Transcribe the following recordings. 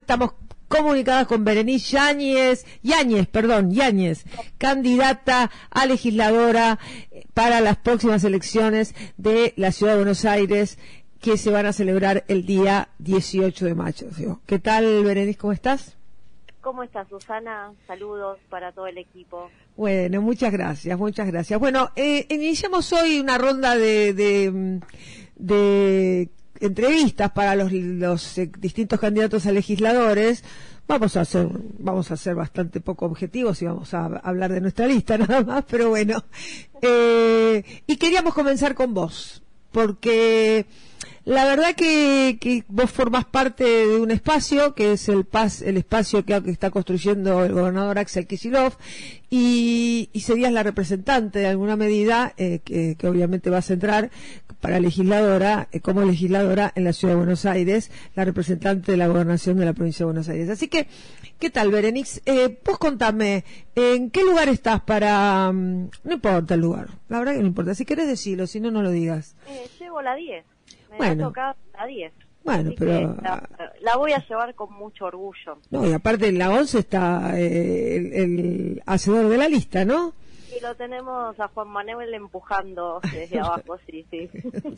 Estamos comunicadas con Berenice Yáñez, candidata a legisladora para las próximas elecciones de la Ciudad de Buenos Aires, que se van a celebrar el día 18 de mayo. ¿Qué tal, Berenice? ¿Cómo estás? ¿Cómo estás, Susana? Saludos para todo el equipo. Bueno, muchas gracias. Bueno, iniciamos hoy una ronda de entrevistas para los distintos candidatos a legisladores. Vamos a ser bastante poco objetivos y vamos a hablar de nuestra lista nada más, pero bueno. Y queríamos comenzar con vos, porque la verdad que vos formás parte de un espacio que es el espacio que está construyendo el gobernador Axel Kicillof, y serías la representante de alguna medida que obviamente vas a entrar para legisladora, como legisladora en la Ciudad de Buenos Aires, la representante de la gobernación de la provincia de Buenos Aires. Así que, ¿qué tal, Berenice? Vos contame, ¿en qué lugar estás para...? No importa el lugar, la verdad que no importa. Si querés decirlo, si no, no lo digas. Llevo la 10. Me ha tocado la 10. Bueno, así pero... La voy a llevar con mucho orgullo. No, y aparte en la 11 está el hacedor de la lista, ¿no? Y lo tenemos a Juan Manuel empujando desde abajo, sí.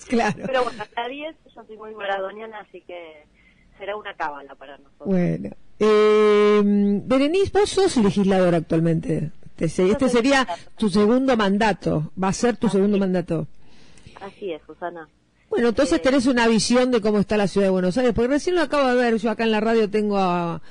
Claro. Pero bueno, la 10, yo soy muy maradoniana, así que será una cábala para nosotros. Bueno. Berenice, vos sos legisladora actualmente. Este sería tu segundo mandato, va a ser tu segundo mandato. Así es, Susana. Bueno, entonces tenés una visión de cómo está la Ciudad de Buenos Aires, porque recién lo acabo de ver, yo acá en la radio tengo a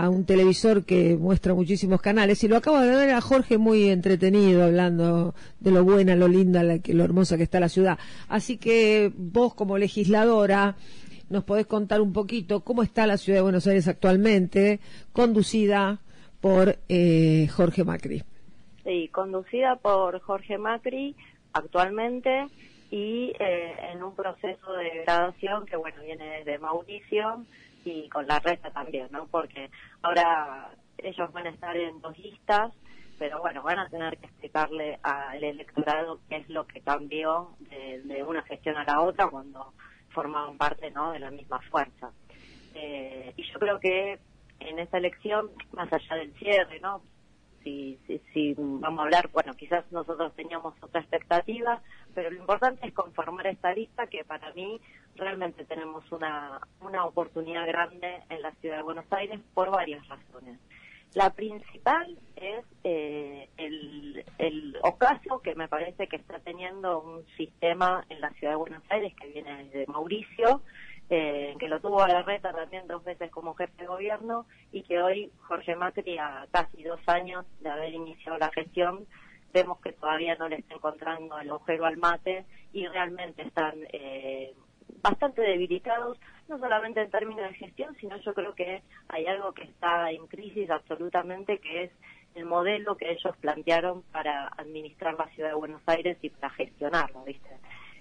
un televisor que muestra muchísimos canales, y lo acabo de ver a Jorge muy entretenido, hablando de lo buena, lo linda, lo hermosa que está la ciudad. Así que vos, como legisladora, nos podés contar un poquito cómo está la Ciudad de Buenos Aires actualmente, conducida por Jorge Macri. Sí, conducida por Jorge Macri actualmente, y en un proceso de degradación que, bueno, viene desde Mauricio y con la resta también, ¿no? Porque ahora ellos van a estar en dos listas, pero bueno, van a tener que explicarle al electorado qué es lo que cambió de una gestión a la otra cuando formaban parte, ¿no?, de la misma fuerza. Y yo creo que en esta elección, más allá del cierre, ¿no?, si vamos a hablar, bueno, quizás nosotros teníamos otra expectativa, pero lo importante es conformar esta lista, que para mí realmente tenemos una oportunidad grande en la Ciudad de Buenos Aires por varias razones. La principal es el ocaso que me parece que está teniendo un sistema en la Ciudad de Buenos Aires que viene desde Mauricio, que lo tuvo a Larreta también 2 veces como jefe de gobierno, y que hoy Jorge Macri, a casi 2 años de haber iniciado la gestión, vemos que todavía no le está encontrando el agujero al mate, y realmente están bastante debilitados, no solamente en términos de gestión, sino yo creo que hay algo que está en crisis absolutamente, que es el modelo que ellos plantearon para administrar la Ciudad de Buenos Aires y para gestionarlo, ¿viste?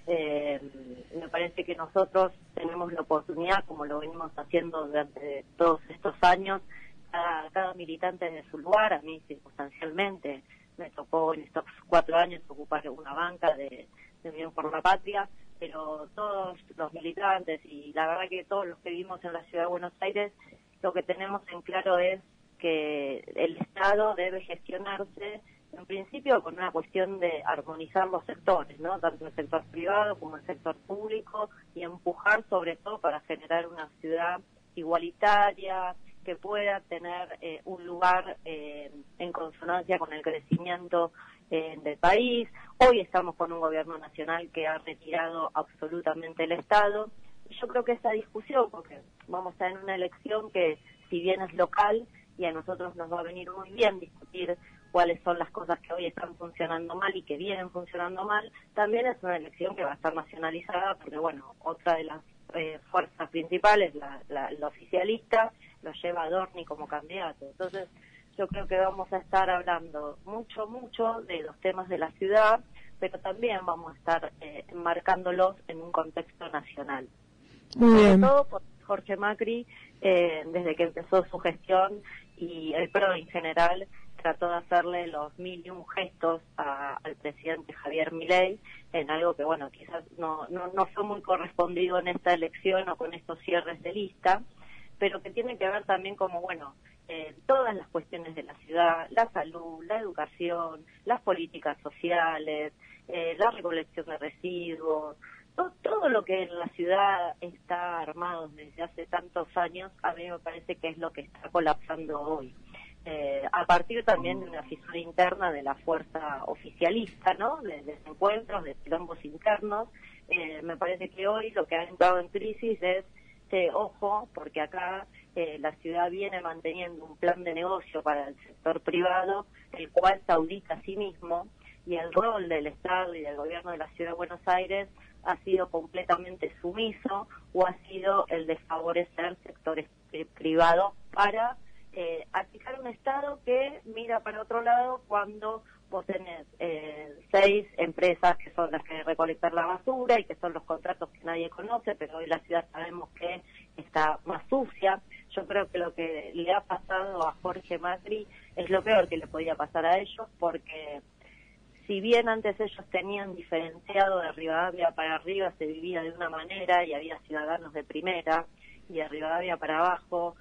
Me parece que nosotros tenemos la oportunidad, como lo venimos haciendo durante todos estos años, cada militante de su lugar. A mí circunstancialmente me tocó en estos 4 años ocupar una banca de Unión por la Patria, pero todos los militantes y la verdad que todos los que vivimos en la Ciudad de Buenos Aires, lo que tenemos en claro es que el Estado debe gestionarse en principio con una cuestión de armonizar los sectores, ¿no?, tanto el sector privado como el sector público, y empujar sobre todo para generar una ciudad igualitaria, que pueda tener un lugar en consonancia con el crecimiento del país. Hoy estamos con un gobierno nacional que ha retirado absolutamente el Estado, y yo creo que esa discusión, porque vamos a estar en una elección que, si bien es local, y a nosotros nos va a venir muy bien discutir cuáles son las cosas que hoy están funcionando mal y que vienen funcionando mal, también es una elección que va a estar nacionalizada, porque bueno, otra de las fuerzas principales, la oficialista, lo lleva a Dorni como candidato. Entonces yo creo que vamos a estar hablando mucho de los temas de la ciudad, pero también vamos a estar enmarcándolos en un contexto nacional. Muy bien. Sobre todo por Jorge Macri, desde que empezó su gestión, y el PRO en general trató de hacerle los 1001 gestos al presidente Javier Milei, en algo que, bueno, quizás no fue muy correspondido en esta elección o con estos cierres de lista, pero que tiene que ver también como, bueno, todas las cuestiones de la ciudad, la salud, la educación, las políticas sociales, la recolección de residuos, todo lo que en la ciudad está armado desde hace tantos años, a mí me parece que es lo que está colapsando hoy. A partir también de una fisura interna de la fuerza oficialista, ¿no? De desencuentros, de quilombos internos, me parece que hoy lo que ha entrado en crisis es, ojo, porque acá la ciudad viene manteniendo un plan de negocio para el sector privado, el cual se audita a sí mismo, y el rol del Estado y del gobierno de la Ciudad de Buenos Aires ha sido completamente sumiso, o ha sido el de favorecer sectores privados para aplicar un Estado que mira para otro lado cuando vos tenés 6 empresas que son las que recolectan la basura y que son los contratos que nadie conoce, pero hoy la ciudad sabemos que está más sucia. Yo creo que lo que le ha pasado a Jorge Macri es lo peor que le podía pasar a ellos, porque si bien antes ellos tenían diferenciado de Rivadavia para arriba, se vivía de una manera y había ciudadanos de primera, y de Rivadavia para abajo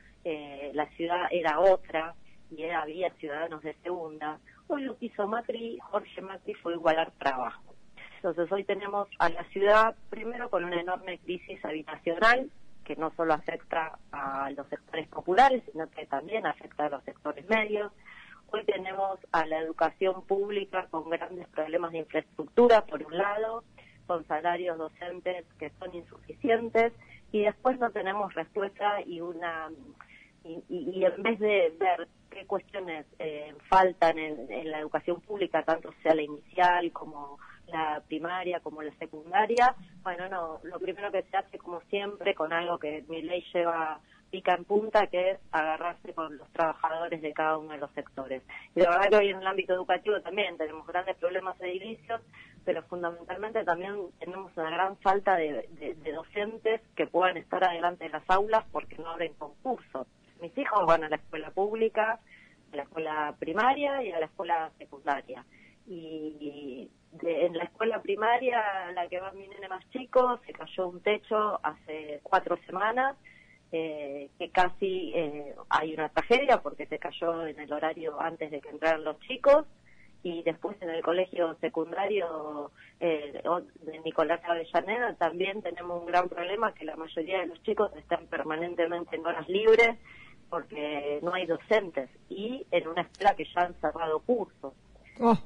la ciudad era otra y había ciudadanos de segunda. Hoy lo que hizo Macri, Jorge Macri, fue igualar para abajo. Entonces hoy tenemos a la ciudad primero con una enorme crisis habitacional que no solo afecta a los sectores populares, sino que también afecta a los sectores medios. Hoy tenemos a la educación pública con grandes problemas de infraestructura, por un lado, con salarios docentes que son insuficientes, y después no tenemos respuesta y en vez de ver qué cuestiones faltan en la educación pública, tanto sea la inicial como la primaria, como la secundaria, bueno, no, lo primero que se hace, como siempre, con algo que mi ley lleva pica en punta, que es agarrarse con los trabajadores de cada uno de los sectores. Y la verdad que hoy en el ámbito educativo también tenemos grandes problemas edilicios, pero fundamentalmente también tenemos una gran falta de docentes que puedan estar adelante de las aulas porque no abren concursos. Mis hijos van a la escuela pública, a la escuela primaria y a la escuela secundaria. Y en la escuela primaria, la que va mi nene más chico, se cayó un techo hace 4 semanas, que casi hay una tragedia porque se cayó en el horario antes de que entraran los chicos. Y después en el colegio secundario de Nicolás Avellaneda también tenemos un gran problema, que la mayoría de los chicos están permanentemente en horas libres porque no hay docentes, y en una escuela que ya han cerrado cursos.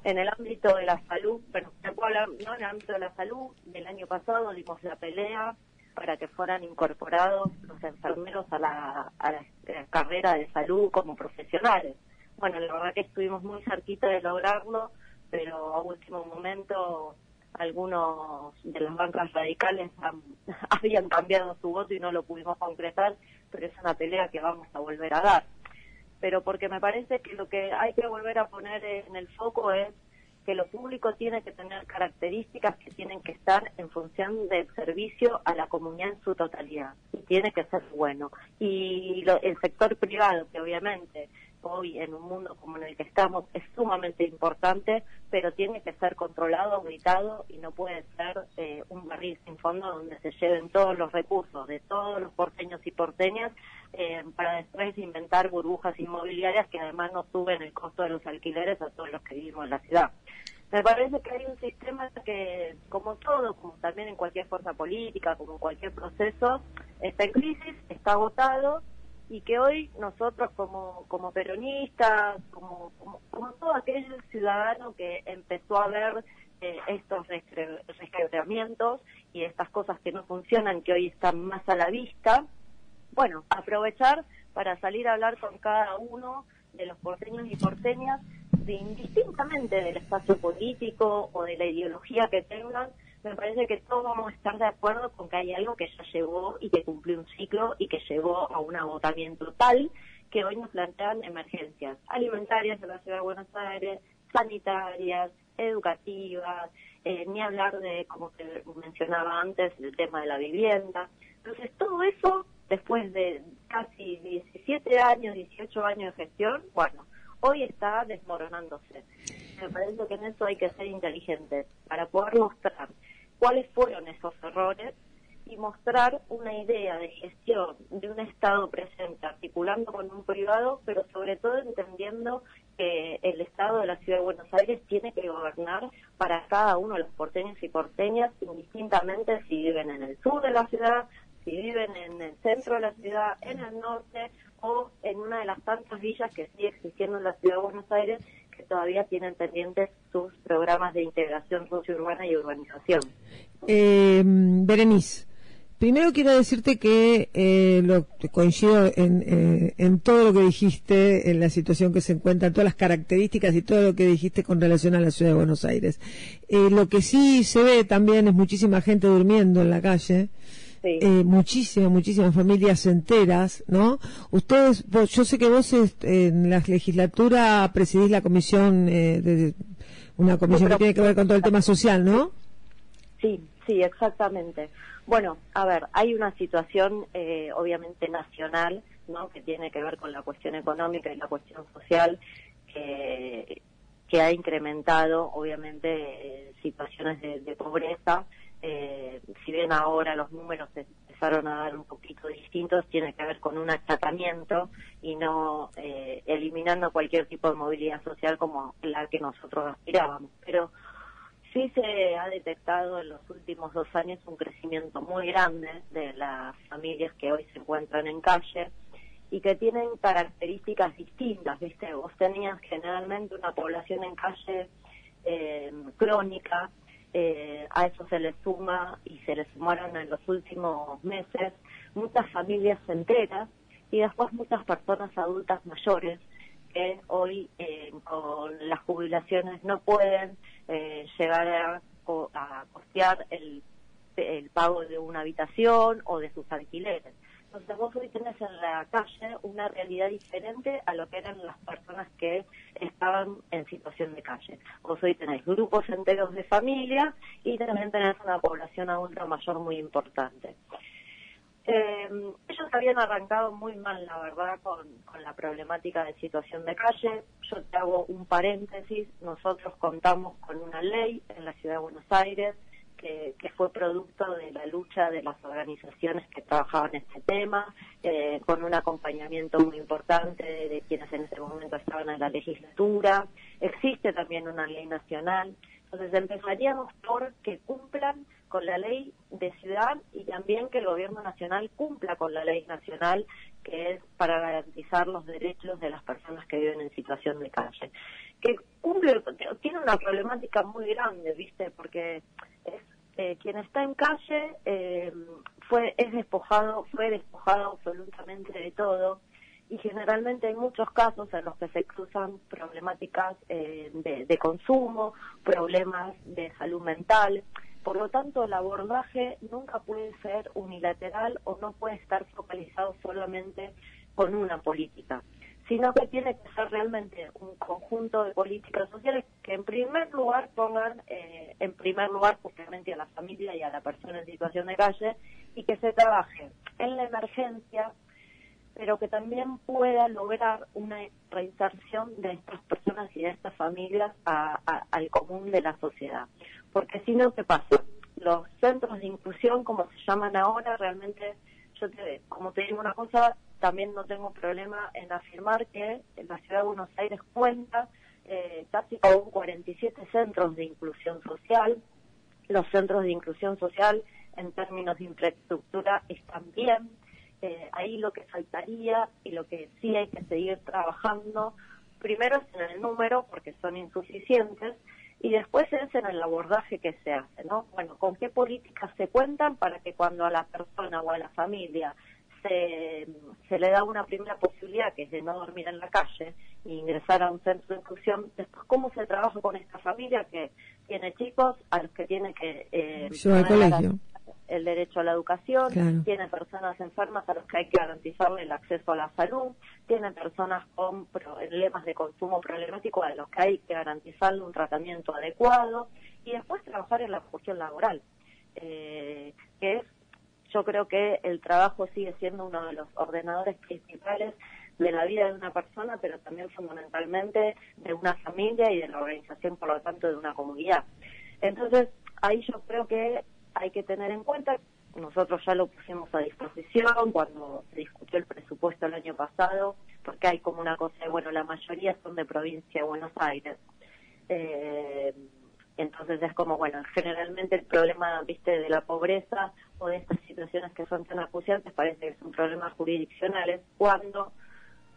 En el ámbito de la salud, pero te puedo hablar, no en el ámbito de la salud, del año pasado dimos la pelea para que fueran incorporados los enfermeros a la carrera de salud como profesionales. Bueno, la verdad que estuvimos muy cerquita de lograrlo, pero a último momento algunos de las bancas radicales habían cambiado su voto y no lo pudimos concretar, pero es una pelea que vamos a volver a dar. Pero porque me parece que lo que hay que volver a poner en el foco es que lo público tiene que tener características que tienen que estar en función del servicio a la comunidad en su totalidad, y tiene que ser bueno. Y el sector privado, que obviamente hoy en un mundo como en el que estamos es sumamente importante, pero tiene que ser controlado, auditado, y no puede ser un barril sin fondo donde se lleven todos los recursos de todos los porteños y porteñas para después inventar burbujas inmobiliarias que además no suben el costo de los alquileres a todos los que vivimos en la ciudad. Me parece que hay un sistema que, como todo, como también en cualquier fuerza política, como en cualquier proceso, está en crisis, está agotado, y que hoy nosotros como peronistas, como todo aquel ciudadano que empezó a ver estos resquebramientos y estas cosas que no funcionan, que hoy están más a la vista, bueno, aprovechar para salir a hablar con cada uno de los porteños y porteñas, indistintamente del espacio político o de la ideología que tengan. Me parece que todos vamos a estar de acuerdo con que hay algo que ya llegó y que cumplió un ciclo y que llegó a un agotamiento tal que hoy nos plantean emergencias alimentarias en la Ciudad de Buenos Aires, sanitarias, educativas, ni hablar de, como te mencionaba antes, el tema de la vivienda. Entonces todo eso, después de casi 17 años, 18 años de gestión, bueno, hoy está desmoronándose. Me parece que en eso hay que ser inteligentes para poder mostrar cuáles fueron esos errores y mostrar una idea de gestión de un Estado presente, articulando con un privado, pero sobre todo entendiendo que el Estado de la Ciudad de Buenos Aires tiene que gobernar para cada uno de los porteños y porteñas, indistintamente si viven en el sur de la ciudad, si viven en el centro de la ciudad, en el norte o en una de las tantas villas que sigue existiendo en la Ciudad de Buenos Aires, que todavía tienen pendientes sus programas de integración sociourbana y urbanización. Berenice, primero quiero decirte que coincido en todo lo que dijiste, en la situación que se encuentra, en todas las características y todo lo que dijiste con relación a la Ciudad de Buenos Aires. Lo que sí se ve también es muchísima gente durmiendo en la calle. Sí. Muchísimas familias enteras, ¿no? Yo sé que vos en la legislatura presidís la comisión, una comisión que tiene que ver con todo el tema social, ¿no? Sí, exactamente. Bueno, a ver, hay una situación obviamente nacional, ¿no?, que tiene que ver con la cuestión económica y la cuestión social, que ha incrementado obviamente situaciones de pobreza. Si bien ahora los números se empezaron a dar un poquito distintos, tiene que ver con un achatamiento y no eliminando cualquier tipo de movilidad social como la que nosotros aspirábamos. Pero sí se ha detectado en los últimos 2 años un crecimiento muy grande de las familias que hoy se encuentran en calle y que tienen características distintas, ¿viste? Vos tenías generalmente una población en calle crónica. A eso se le suma y se le sumaron en los últimos meses muchas familias enteras y después muchas personas adultas mayores que hoy con las jubilaciones no pueden llegar a costear el pago de una habitación o de sus alquileres. Entonces vos hoy tenés en la calle una realidad diferente a lo que eran las personas que estaban en situación de calle. Vos hoy tenés grupos enteros de familia y también tenés una población adulta mayor muy importante. Ellos habían arrancado muy mal, la verdad, con la problemática de situación de calle. Yo te hago un paréntesis. Nosotros contamos con una ley en la Ciudad de Buenos Aires que fue producto de la lucha de las organizaciones que trabajaban en este tema, con un acompañamiento muy importante de quienes en ese momento estaban en la legislatura. Existe también una ley nacional. Entonces empezaríamos por que cumplan con la ley de ciudad y también que el gobierno nacional cumpla con la ley nacional, que es para garantizar los derechos de las personas que viven en situación de calle. Que cumple, tiene una problemática muy grande, ¿viste? Porque quien está en calle fue despojado absolutamente de todo, y generalmente hay muchos casos en los que se cruzan problemáticas de consumo, problemas de salud mental. Por lo tanto, el abordaje nunca puede ser unilateral o no puede estar focalizado solamente con una política, sino que tiene que ser realmente un conjunto de políticas sociales que en primer lugar pongan en primer lugar justamente a la familia y a la persona en situación de calle, y que se trabaje en la emergencia, pero que también pueda lograr una reinserción de estas personas y de estas familias al común de la sociedad. Porque si no, ¿qué pasa? Los centros de inclusión, como se llaman ahora, realmente, como te digo una cosa, también no tengo problema en afirmar que la Ciudad de Buenos Aires cuenta casi con 47 centros de inclusión social. Los centros de inclusión social, en términos de infraestructura, están bien. Ahí lo que faltaría y lo que sí hay que seguir trabajando, primero es en el número, porque son insuficientes, y después es en el abordaje que se hace, ¿no? Bueno, ¿con qué políticas se cuentan para que cuando a la persona o a la familia se le da una primera posibilidad, que es de no dormir en la calle e ingresar a un centro de inclusión, después cómo se trabaja con esta familia que tiene chicos a los que tiene que llevar al colegio, el derecho a la educación, claro, tiene personas enfermas a los que hay que garantizarle el acceso a la salud, tiene personas con problemas de consumo problemático a los que hay que garantizarle un tratamiento adecuado, y después trabajar en la cuestión laboral, que es, yo creo que el trabajo sigue siendo uno de los ordenadores principales de la vida de una persona, pero también fundamentalmente de una familia y de la organización, por lo tanto, de una comunidad. Entonces, ahí yo creo que hay que tener en cuenta nosotros ya lo pusimos a disposición cuando se discutió el presupuesto el año pasado, porque hay como una cosa de, bueno, la mayoría son de provincia de Buenos Aires. Entonces es como, bueno, generalmente el problema, viste, de la pobreza o de estas situaciones que son tan acuciantes parece que son problemas jurisdiccionales, cuando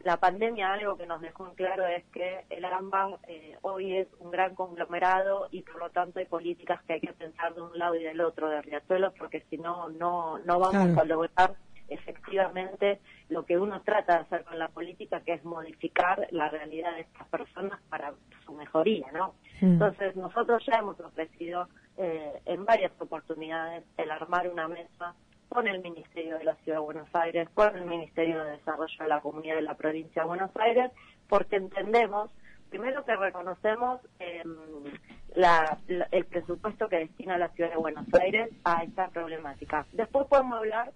la pandemia algo que nos dejó en claro es que el AMBA hoy es un gran conglomerado y por lo tanto hay políticas que hay que pensar de un lado y del otro de Riachuelo, porque si no, no vamos a lograr efectivamente lo que uno trata de hacer con la política, que es modificar la realidad de estas personas para su mejoría, ¿no? Entonces nosotros ya hemos ofrecido en varias oportunidades el armar una mesa con el Ministerio de la Ciudad de Buenos Aires, con el Ministerio de Desarrollo de la Comunidad de la Provincia de Buenos Aires, porque entendemos, primero que reconocemos el presupuesto que destina la Ciudad de Buenos Aires a esta problemática. Después podemos hablar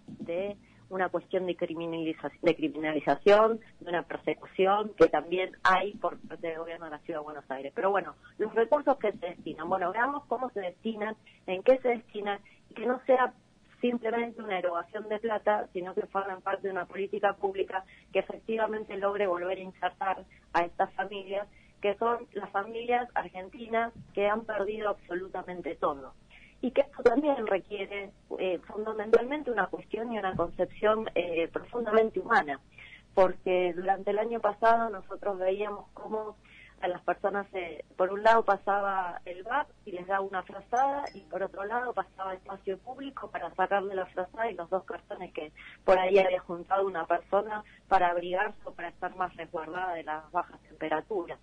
de una cuestión de criminalización, de una persecución que también hay por parte del gobierno de la Ciudad de Buenos Aires. Pero bueno, los recursos que se destinan, bueno, veamos cómo se destinan, en qué se destinan, y que no sea simplemente una erogación de plata, sino que formen parte de una política pública que efectivamente logre volver a insertar a estas familias, que son las familias argentinas que han perdido absolutamente todo. Y que esto también requiere fundamentalmente una cuestión y una concepción profundamente humana, porque durante el año pasado nosotros veíamos cómo a las personas, por un lado pasaba el VAP y les daba una frazada, y por otro lado pasaba espacio público para sacarle la frazada y los 2 cartones que por ahí había juntado una persona para abrigarse o para estar más resguardada de las bajas temperaturas.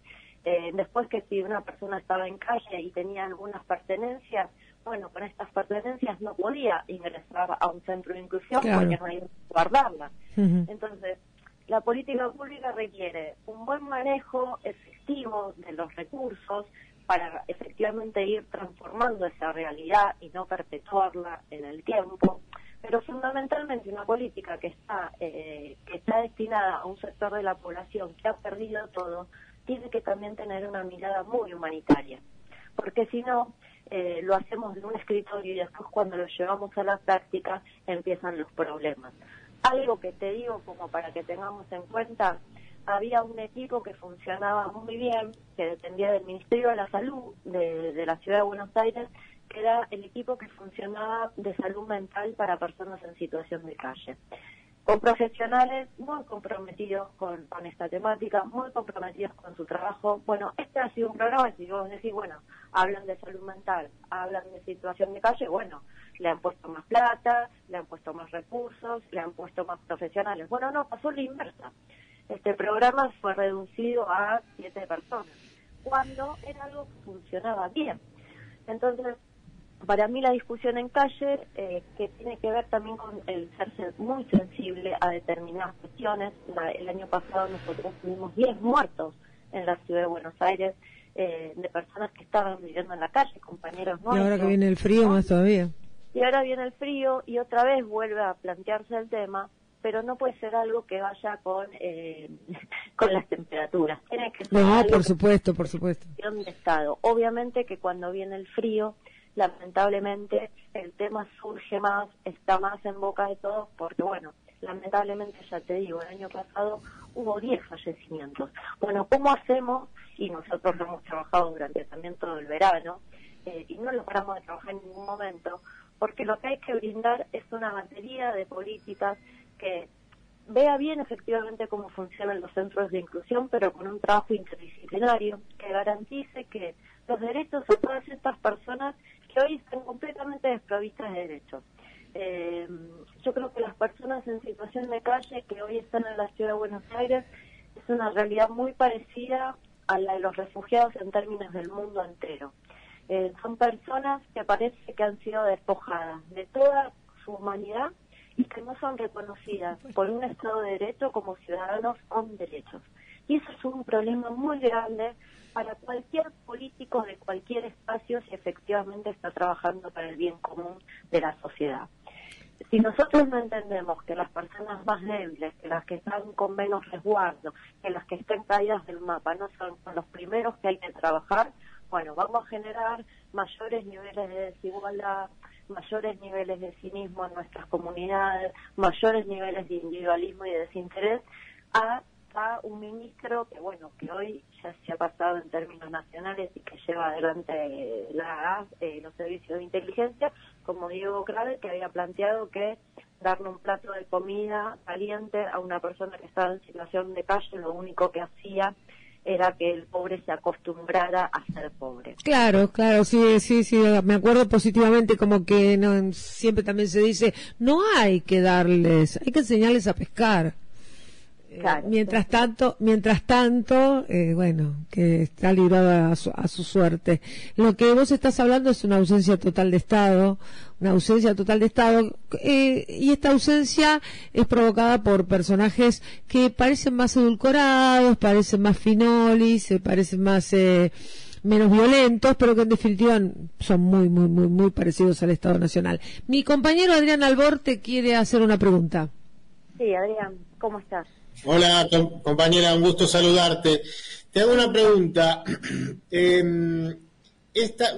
Después, que si una persona estaba en calle y tenía algunas pertenencias, bueno, con estas pertenencias no podía ingresar a un centro de inclusión, porque no hay que guardarlas. Entonces, la política pública requiere un buen manejo efectivo de los recursos para efectivamente ir transformando esa realidad y no perpetuarla en el tiempo, pero fundamentalmente una política que está destinada a un sector de la población que ha perdido todo, tiene que también tener una mirada muy humanitaria, porque si no, lo hacemos en un escritorio y después cuando lo llevamos a la práctica empiezan los problemas. Algo que te digo como para que tengamos en cuenta, había un equipo que funcionaba muy bien, que dependía del Ministerio de la Salud de la Ciudad de Buenos Aires, que era el equipo que funcionaba de salud mental para personas en situación de calle, con profesionales muy comprometidos con esta temática, muy comprometidos con su trabajo. Bueno, este ha sido un programa, si vos decís, bueno, hablan de salud mental, hablan de situación de calle, bueno, le han puesto más plata, le han puesto más recursos, le han puesto más profesionales. Bueno, no, pasó la inversa. Este programa fue reducido a 7 personas, cuando era algo que funcionaba bien. Entonces, para mí la discusión en calle, que tiene que ver también con el ser muy sensible a determinadas cuestiones. El año pasado nosotros tuvimos 10 muertos en la Ciudad de Buenos Aires, de personas que estaban viviendo en la calle, compañeros nuestros. Y ahora que viene el frío, más todavía. Y ahora viene el frío y otra vez vuelve a plantearse el tema, pero no puede ser algo que vaya con las temperaturas. Tiene que ser algo por supuesto. De estado. Obviamente que cuando viene el frío, lamentablemente el tema surge más, está más en boca de todos, porque bueno, lamentablemente ya te digo, el año pasado hubo 10 fallecimientos. Bueno, ¿cómo hacemos? Y nosotros lo hemos trabajado durante también todo el verano, y no lo paramos de trabajar en ningún momento, porque lo que hay que brindar es una batería de políticas que vea bien efectivamente cómo funcionan los centros de inclusión, pero con un trabajo interdisciplinario que garantice que los derechos a todas estas personas que hoy están completamente desprovistas de derechos. Yo creo que las personas en situación de calle que hoy están en la Ciudad de Buenos Aires es una realidad muy parecida a la de los refugiados en términos del mundo entero. Son personas que parece que han sido despojadas de toda su humanidad y que no son reconocidas por un Estado de Derecho como ciudadanos con derechos. Y eso es un problema muy grande para cualquier político de cualquier espacio si efectivamente está trabajando para el bien común de la sociedad. Si nosotros no entendemos que las personas más débiles, que las que están con menos resguardo, que las que están caídas del mapa, no son los primeros que hay que trabajar, bueno, vamos a generar mayores niveles de desigualdad, mayores niveles de cinismo en nuestras comunidades, mayores niveles de individualismo y de desinterés, a un ministro que, bueno, que hoy ya se ha pasado en términos nacionales y que lleva adelante los servicios de inteligencia, como Diego Kravel, que había planteado que darle un plato de comida caliente a una persona que estaba en situación de calle, lo único que hacía era que el pobre se acostumbrara a ser pobre. Claro, sí, me acuerdo positivamente, como que no, siempre también se dice, no hay que darles, hay que enseñarles a pescar. Claro, mientras tanto, bueno, que está librado a su suerte. Lo que vos estás hablando es una ausencia total de Estado, y esta ausencia es provocada por personajes que parecen más edulcorados, parecen más finolis, parecen más menos violentos, pero que en definitiva son muy parecidos al Estado Nacional. Mi compañero Adrián Albor te quiere hacer una pregunta. Sí, Adrián, ¿cómo estás? Hola, compañera, un gusto saludarte. Te hago una pregunta.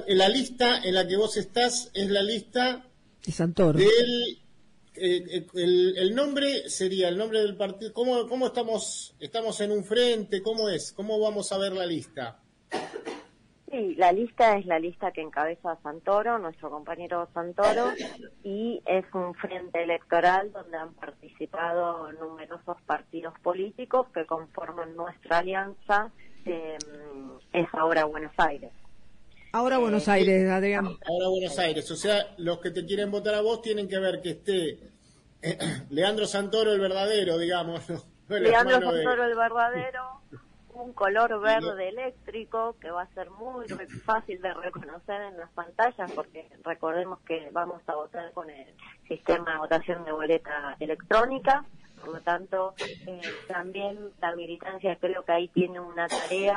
La lista en la que vos estás es la lista de Santoro. El nombre sería el nombre del partido. ¿Cómo estamos? ¿Estamos en un frente? ¿Cómo es? ¿Cómo vamos a ver la lista? Sí, la lista es la lista que encabeza Santoro, nuestro compañero Santoro, y es un frente electoral donde han participado numerosos partidos políticos que conforman nuestra alianza, es Ahora Buenos Aires. Ahora Buenos Aires, Adrián. Ahora Buenos Aires, o sea, los que te quieren votar a vos tienen que ver que esté Leandro Santoro el verdadero, digamos. ¿no? Leandro Santoro el verdadero, un color verde eléctrico que va a ser muy fácil de reconocer en las pantallas, porque recordemos que vamos a votar con el sistema de votación de boleta electrónica. Por lo tanto, también la militancia creo que ahí tiene una tarea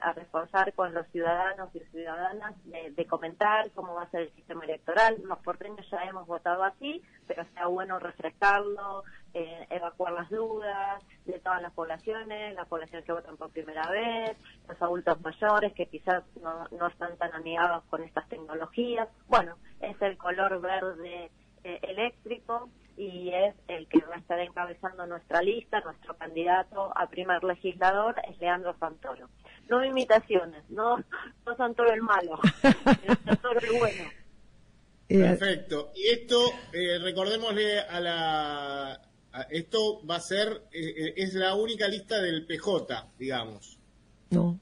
a reforzar con los ciudadanos y ciudadanas de comentar cómo va a ser el sistema electoral. Los porteños ya hemos votado así, pero está bueno refrescarlo, evacuar las dudas de todas las poblaciones, las poblaciones que votan por primera vez, los adultos mayores que quizás no están tan amigados con estas tecnologías. Bueno, es el color verde eléctrico, y es el que va a estar encabezando nuestra lista. Nuestro candidato a primer legislador es Leandro Santoro. No imitaciones, no Santoro el malo, sino Santoro el bueno. Perfecto. Y esto, recordémosle esto va a ser, es la única lista del PJ, digamos. No.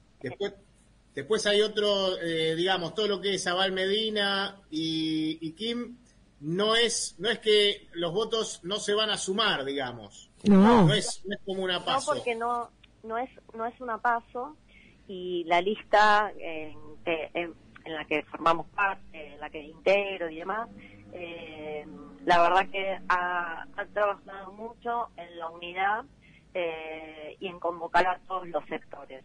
Después hay otro, digamos, todo lo que es Abal Medina y Kim. No es que los votos no se van a sumar, digamos. No es como una PASO. No, porque no es una PASO, y la lista en la que formamos parte, en la que integro y demás, la verdad que ha trabajado mucho en la unidad y en convocar a todos los sectores.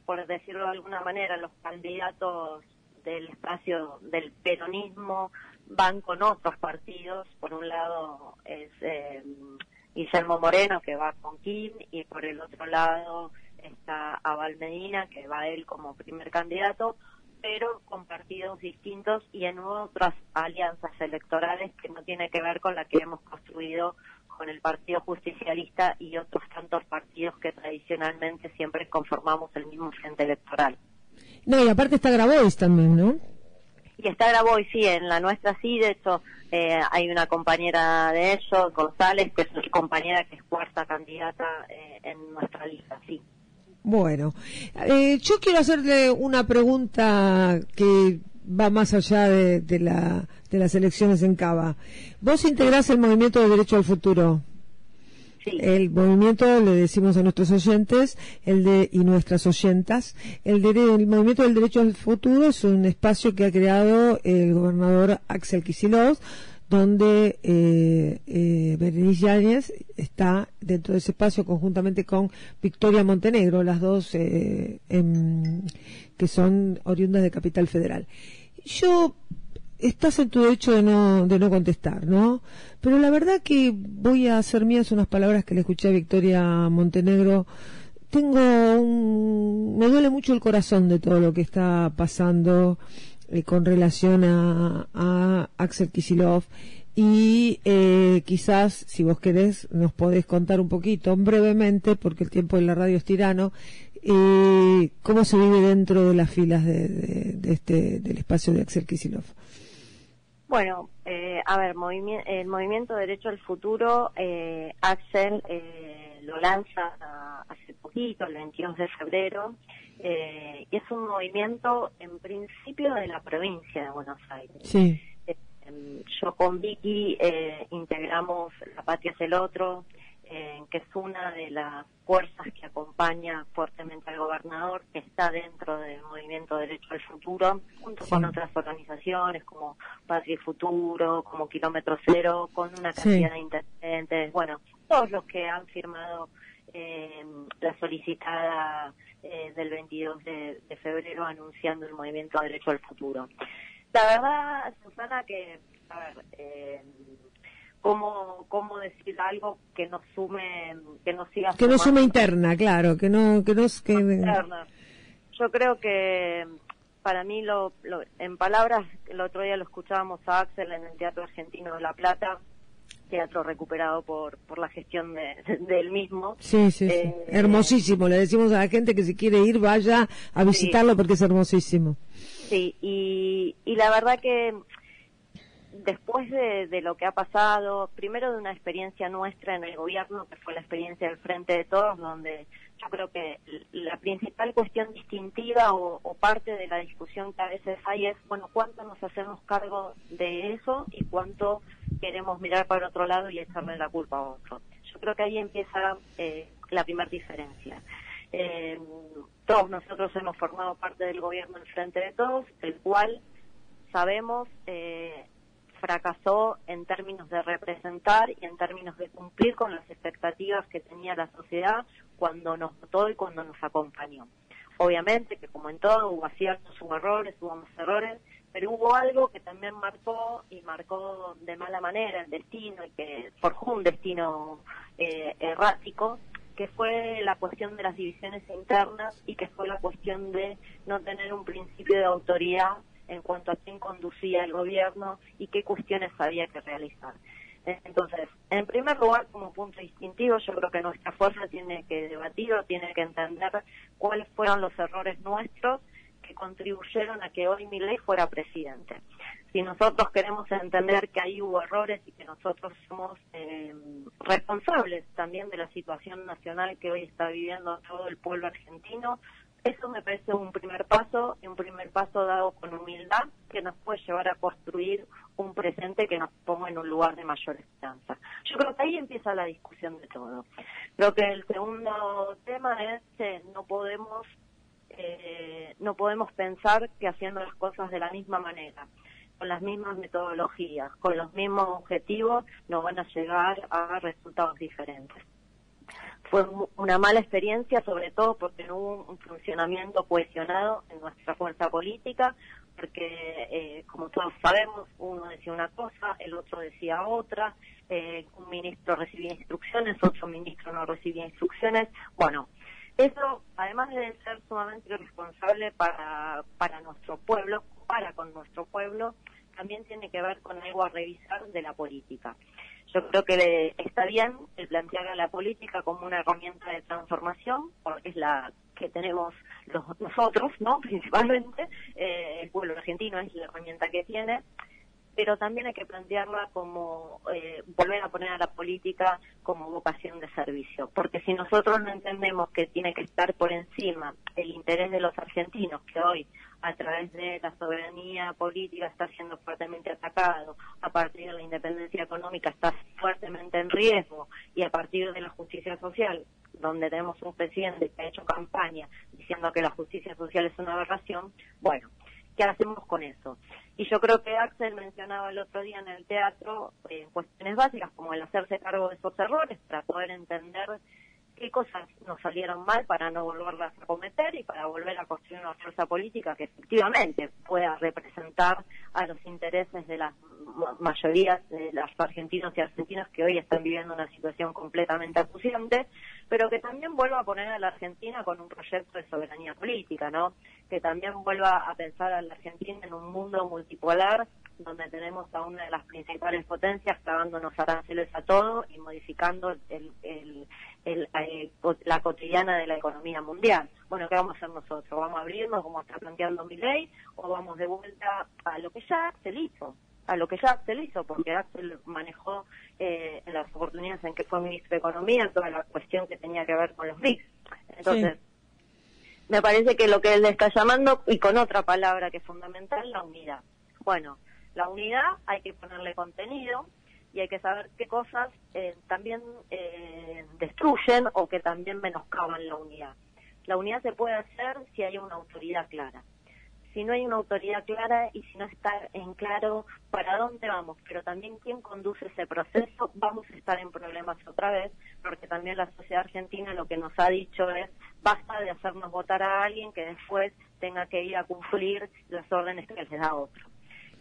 Por decirlo de alguna manera, los candidatos del espacio del peronismo van con otros partidos. Por un lado es Guillermo Moreno, que va con Kim, y por el otro lado está Abal Medina, que va él como primer candidato, pero con partidos distintos y en otras alianzas electorales que no tiene que ver con la que hemos construido con el Partido Justicialista y otros tantos partidos que tradicionalmente siempre conformamos el mismo frente electoral. No, y aparte está Grabois también, ¿no? Y está Grabois, sí, en la nuestra sí, de hecho hay una compañera de ellos, González, que es mi compañera que es cuarta candidata en nuestra lista, sí. Bueno, yo quiero hacerle una pregunta que va más allá de las elecciones en Cava. Vos integrás el Movimiento de Derecho al Futuro. Sí. El movimiento, le decimos a nuestros oyentes y nuestras oyentas, el Movimiento del Derecho al Futuro es un espacio que ha creado el gobernador Axel Kicillof, donde Berenice Yáñez está dentro de ese espacio conjuntamente con Victoria Montenegro, las dos que son oriundas de Capital Federal. Estás en tu derecho de no contestar, ¿no? Pero la verdad que voy a hacer mías unas palabras que le escuché a Victoria Montenegro. Me duele mucho el corazón de todo lo que está pasando con relación a Axel Kicillof. Y quizás, si vos querés, nos podés contar un poquito, brevemente, porque el tiempo de la radio es tirano, cómo se vive dentro de las filas del espacio de Axel Kicillof. Bueno, a ver, el movimiento Derecho al Futuro, Axel lo lanza hace poquito, el 22 de febrero, y es un movimiento, en principio, de la provincia de Buenos Aires. Sí. Yo con Vicky integramos La Patria es el Otro, que es una de las fuerzas que acompaña fuertemente al gobernador, que está dentro del movimiento Derecho al Futuro, junto con otras organizaciones como Patria y Futuro, como Kilómetro Cero, con una cantidad de intendentes, bueno, todos los que han firmado la solicitada del 22 de febrero anunciando el movimiento Derecho al Futuro. La verdad, Susana, que, a ver, ¿cómo decir algo que nos sume, que nos siga que no sume interna, claro, que interna. Yo creo que para mí en palabras, el otro día lo escuchábamos a Axel en el Teatro Argentino de La Plata, teatro recuperado por la gestión del mismo. Sí. Hermosísimo, le decimos a la gente que si quiere ir vaya a visitarlo porque es hermosísimo. Sí, y la verdad que después de lo que ha pasado, primero de una experiencia nuestra en el gobierno, que fue la experiencia del Frente de Todos, donde yo creo que la principal cuestión distintiva o parte de la discusión que a veces hay es, bueno, ¿cuánto nos hacemos cargo de eso y cuánto queremos mirar para otro lado y echarle la culpa a otro? Yo creo que ahí empieza la primera diferencia. Todos nosotros hemos formado parte del gobierno del Frente de Todos, el cual sabemos fracasó en términos de representar y en términos de cumplir con las expectativas que tenía la sociedad cuando nos votó y cuando nos acompañó. Obviamente que como en todo hubo aciertos, hubo errores, hubo más errores, pero hubo algo que también marcó de mala manera el destino y que forjó un destino errático, que fue la cuestión de las divisiones internas y que fue la cuestión de no tener un principio de autoridad en cuanto a quién conducía el gobierno y qué cuestiones había que realizar. Entonces, en primer lugar, como punto distintivo, yo creo que nuestra fuerza tiene que debatir o tiene que entender cuáles fueron los errores nuestros que contribuyeron a que hoy Milei fuera presidente. Si nosotros queremos entender que ahí hubo errores y que nosotros somos responsables también de la situación nacional que hoy está viviendo todo el pueblo argentino, eso me parece un primer paso, y un primer paso dado con humildad que nos puede llevar a construir un presente que nos ponga en un lugar de mayor esperanza. Yo creo que ahí empieza la discusión de todo. Creo que el segundo tema es que no podemos pensar que haciendo las cosas de la misma manera, con las mismas metodologías, con los mismos objetivos, no van a llegar a resultados diferentes. Fue una mala experiencia, sobre todo porque no hubo un funcionamiento cohesionado en nuestra fuerza política, porque como todos sabemos, uno decía una cosa, el otro decía otra, un ministro recibía instrucciones, otro ministro no recibía instrucciones. Bueno, eso, además de ser sumamente irresponsable para nuestro pueblo, con nuestro pueblo, también tiene que ver con algo a revisar de la política. Yo creo que está bien el plantear a la política como una herramienta de transformación, porque es la que tenemos nosotros, ¿no? Principalmente, el pueblo argentino es la herramienta que tiene, pero también hay que plantearla como volver a poner a la política como vocación de servicio, porque si nosotros no entendemos que tiene que estar por encima el interés de los argentinos, que hoy a través de la soberanía política está siendo fuertemente atacado, a partir de la independencia económica está fuertemente en riesgo, y a partir de la justicia social, donde tenemos un presidente que ha hecho campaña diciendo que la justicia social es una aberración, bueno, ¿qué hacemos con eso? Y yo creo que Axel mencionaba el otro día en el teatro cuestiones básicas como el hacerse cargo de esos errores para poder entender qué cosas nos salieron mal para no volverlas a cometer y para volver a construir una fuerza política que efectivamente pueda representar a los intereses de las mayorías de los argentinos y argentinas que hoy están viviendo una situación completamente acuciante, pero que también vuelva a poner a la Argentina con un proyecto de soberanía política, ¿no? Que también vuelva a pensar a la Argentina en un mundo multipolar donde tenemos a una de las principales potencias clavándonos aranceles a todo y modificando la cotidiana de la economía mundial. Bueno, ¿qué vamos a hacer nosotros? ¿Vamos a abrirnos como está planteando Milei o vamos de vuelta a lo que ya Axel hizo? Porque Axel manejó en las oportunidades en que fue ministro de Economía toda la cuestión que tenía que ver con los BRICS. Entonces, me parece que lo que él le está llamando, y con otra palabra que es fundamental, la unidad. Bueno, la unidad hay que ponerle contenido y hay que saber qué cosas también destruyen o que también menoscaban la unidad. La unidad se puede hacer si hay una autoridad clara. Si no hay una autoridad clara y si no está en claro para dónde vamos, pero también quién conduce ese proceso, vamos a estar en problemas otra vez, porque también la sociedad argentina lo que nos ha dicho es basta de hacernos votar a alguien que después tenga que ir a cumplir las órdenes que les da otro.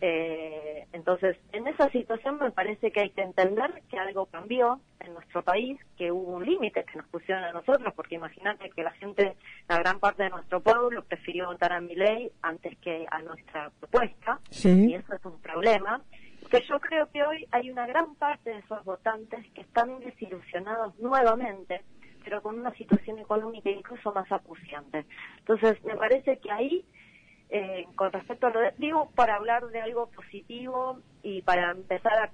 Entonces, en esa situación me parece que hay que entender que algo cambió en nuestro país, que hubo un límite que nos pusieron a nosotros, porque imagínate que la gran parte de nuestro pueblo prefirió votar a Milei antes que a nuestra propuesta, y eso es un problema, que yo creo que hoy hay una gran parte de esos votantes que están desilusionados nuevamente, pero con una situación económica incluso más acuciante. Entonces, me parece que ahí con respecto a lo digo para hablar de algo positivo y para empezar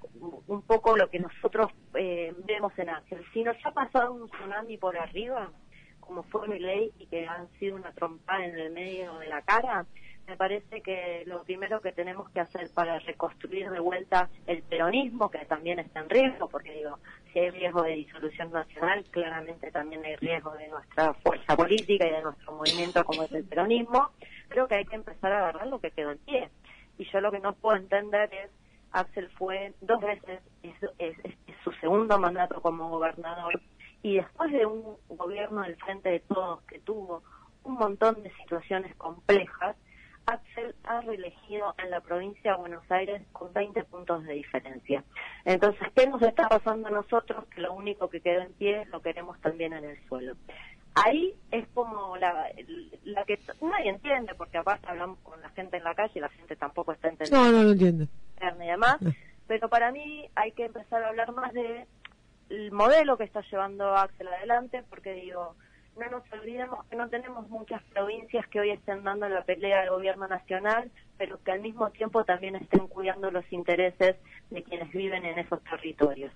un poco lo que nosotros vemos en Axel. Si nos ha pasado un tsunami por arriba, como fue Milei, y que han sido una trompada en el medio de la cara, me parece que lo primero que tenemos que hacer para reconstruir de vuelta el peronismo, que también está en riesgo, porque digo, si hay riesgo de disolución nacional, claramente también hay riesgo de nuestra fuerza política y de nuestro movimiento como es el peronismo. Creo que hay que empezar a agarrar lo que quedó en pie. Y yo lo que no puedo entender es, Axel fue 2 veces, es su segundo mandato como gobernador, y después de un gobierno del Frente de Todos que tuvo un montón de situaciones complejas, Axel ha reelegido en la provincia de Buenos Aires con 20 puntos de diferencia. Entonces, ¿qué nos está pasando a nosotros? Que lo único que quedó en pie lo queremos también en el suelo. Ahí es como la que nadie entiende, porque aparte hablamos con la gente en la calle y la gente tampoco está entendiendo. No lo entiende. Y demás, pero para mí hay que empezar a hablar más de el modelo que está llevando Axel adelante, porque digo, no nos olvidemos que no tenemos muchas provincias que hoy estén dando la pelea al gobierno nacional, pero que al mismo tiempo también estén cuidando los intereses de quienes viven en esos territorios.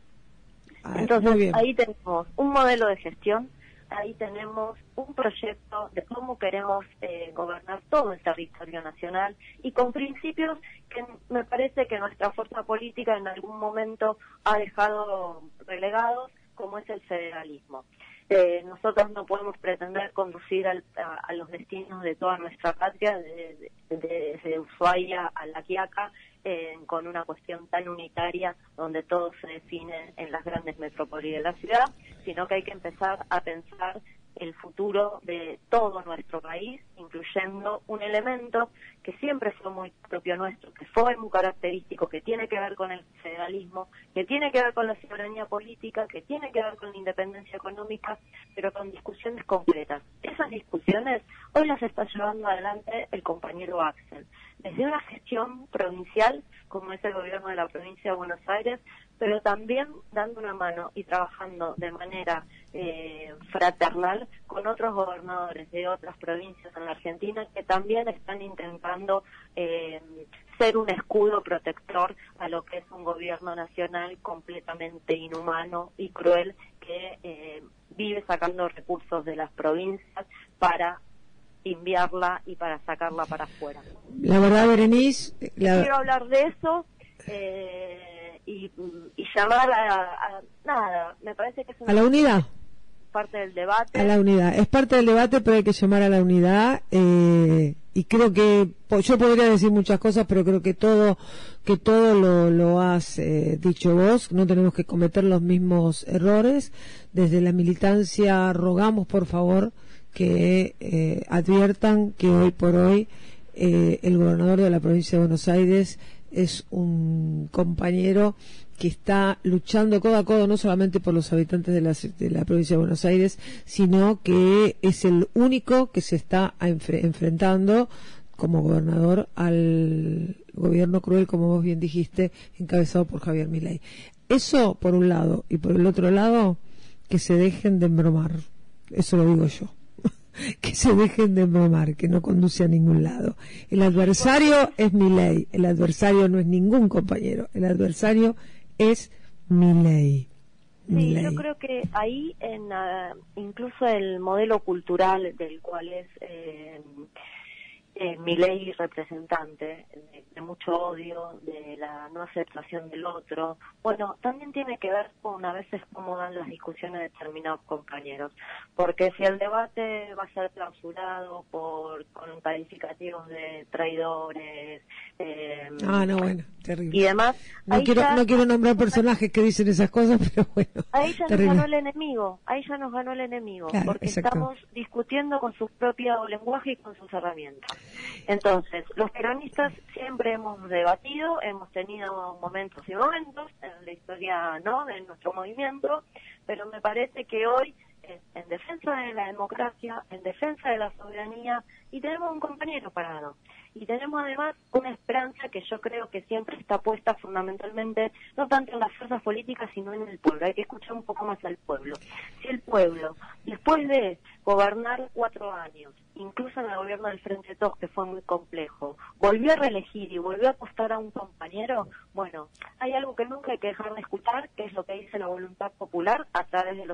Entonces, ahí tenemos un modelo de gestión, ahí tenemos un proyecto de cómo queremos gobernar todo el territorio nacional y con principios que me parece que nuestra fuerza política en algún momento ha dejado relegados, como es el federalismo. Nosotros no podemos pretender conducir a los destinos de toda nuestra patria, desde Ushuaia a La Quiaca, con una cuestión tan unitaria donde todo se define en las grandes metrópolis de la ciudad, sino que hay que empezar a pensar el futuro de todo nuestro país, incluyendo un elemento que siempre fue muy propio nuestro, que fue muy característico, que tiene que ver con el federalismo, que tiene que ver con la soberanía política, que tiene que ver con la independencia económica, pero con discusiones concretas. Esas discusiones hoy las está llevando adelante el compañero Axel, desde una gestión provincial, como es el gobierno de la provincia de Buenos Aires, pero también dando una mano y trabajando de manera fraternal con otros gobernadores de otras provincias en la Argentina que también están intentando ser un escudo protector a lo que es un gobierno nacional completamente inhumano y cruel que vive sacando recursos de las provincias para enviarla y para sacarla para afuera. La verdad, Berenice... Quiero hablar de eso y llamar a nada, me parece que es a la unidad. parte del debate. A la unidad, es parte del debate, pero hay que llamar a la unidad, y creo que, yo podría decir muchas cosas, pero creo que todo lo has dicho vos. No tenemos que cometer los mismos errores. Desde la militancia rogamos, por favor, que adviertan que hoy por hoy el gobernador de la provincia de Buenos Aires es un compañero que está luchando codo a codo no solamente por los habitantes de la provincia de Buenos Aires, sino que es el único que se está enfrentando como gobernador al gobierno cruel, como vos bien dijiste, encabezado por Javier Milei. Eso por un lado, y por el otro lado, que se dejen de embromar. Eso lo digo yo. Que se dejen de embromar, que no conduce a ningún lado. El adversario es Milei, el adversario no es ningún compañero, el adversario es Milei. Sí, yo creo que ahí, incluso el modelo cultural del cual es Milei representante, de mucho odio, de la no aceptación del otro, bueno, también tiene que ver con a veces cómo dan las discusiones de determinados compañeros, porque si el debate va a ser clausurado con calificativos de traidores, bueno, terrible. Y demás, no quiero nombrar personajes que dicen esas cosas, pero bueno, ahí ya nos ganó el enemigo, claro, porque exacto. Estamos discutiendo con su propio lenguaje y con sus herramientas. Entonces, los peronistas siempre hemos debatido, hemos tenido momentos y momentos en la historia, ¿no?, de nuestro movimiento, pero me parece que hoy, en defensa de la democracia, en defensa de la soberanía, y tenemos un compañero parado. Y tenemos además una esperanza que yo creo que siempre está puesta fundamentalmente, no tanto en las fuerzas políticas, sino en el pueblo. Hay que escuchar un poco más al pueblo. Si el pueblo, después de gobernar 4 años, incluso en el gobierno del Frente de Todos, que fue muy complejo, volvió a reelegir y volvió a apostar a un compañero, bueno, hay algo que nunca hay que dejar de escuchar, que es lo que dice la voluntad popular a través de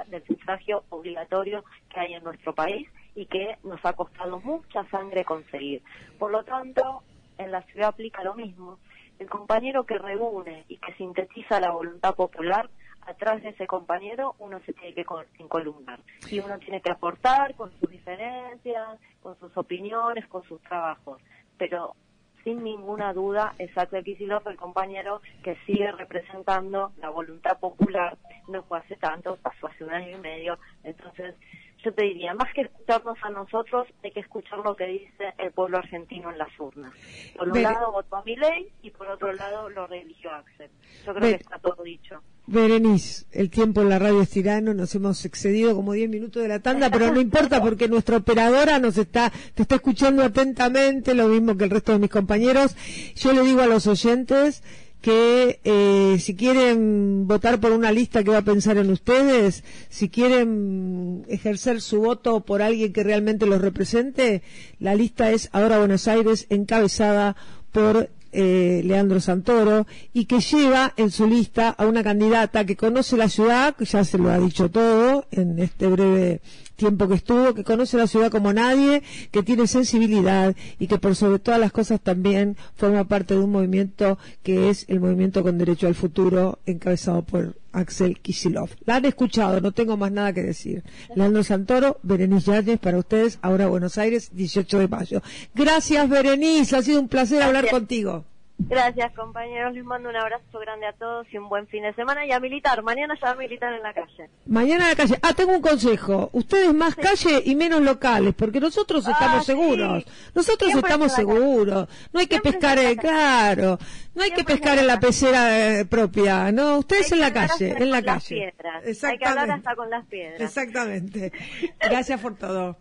del sufragio obligatorio que hay en nuestro país y que nos ha costado mucha sangre conseguir. Por lo tanto, en la ciudad aplica lo mismo. El compañero que reúne y que sintetiza la voluntad popular, atrás de ese compañero uno se tiene que encolumnar. Y uno tiene que aportar con sus diferencias, con sus opiniones, con sus trabajos. Pero sin ninguna duda es Axel Kicillof el compañero que sigue representando la voluntad popular. No fue hace tanto, pasó hace 1 año y medio. Entonces, yo te diría, más que escucharnos a nosotros, hay que escuchar lo que dice el pueblo argentino en las urnas. Por un lado votó a Milei y por otro lado lo reeligió Axel. Yo creo que está todo dicho. Berenice, el tiempo en la radio es tirano, nos hemos excedido como 10 minutos de la tanda, pero no importa porque nuestra operadora te está escuchando atentamente, lo mismo que el resto de mis compañeros. Yo le digo a los oyentes que si quieren votar por una lista que va a pensar en ustedes, si quieren ejercer su voto por alguien que realmente los represente, la lista es Ahora Buenos Aires, encabezada por Leandro Santoro, y que lleva en su lista a una candidata que conoce la ciudad, que ya se lo ha dicho todo en este breve tiempo que estuvo, que conoce la ciudad como nadie, que tiene sensibilidad y que por sobre todas las cosas también forma parte de un movimiento que es el Movimiento con Derecho al Futuro, encabezado por Axel Kicillof. La han escuchado, no tengo más nada que decir. Leandro Santoro, Berenice Yáñez, para ustedes, Ahora Buenos Aires, 18 de mayo. Gracias, Berenice, ha sido un placer hablar contigo. Gracias, compañeros, les mando un abrazo grande a todos y un buen fin de semana, y a militar, mañana ya va a militar en la calle. Mañana en la calle. Tengo un consejo, ustedes más calle y menos locales, porque nosotros estamos seguros, nosotros siempre estamos seguros, no hay que pescar, claro, no hay que pescar en la pecera propia, no, ustedes en la calle, en la calle. Hay que hablar hasta con las piedras. Exactamente. Gracias por todo.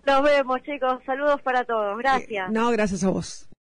Nos vemos, chicos, saludos para todos, gracias. No, gracias a vos.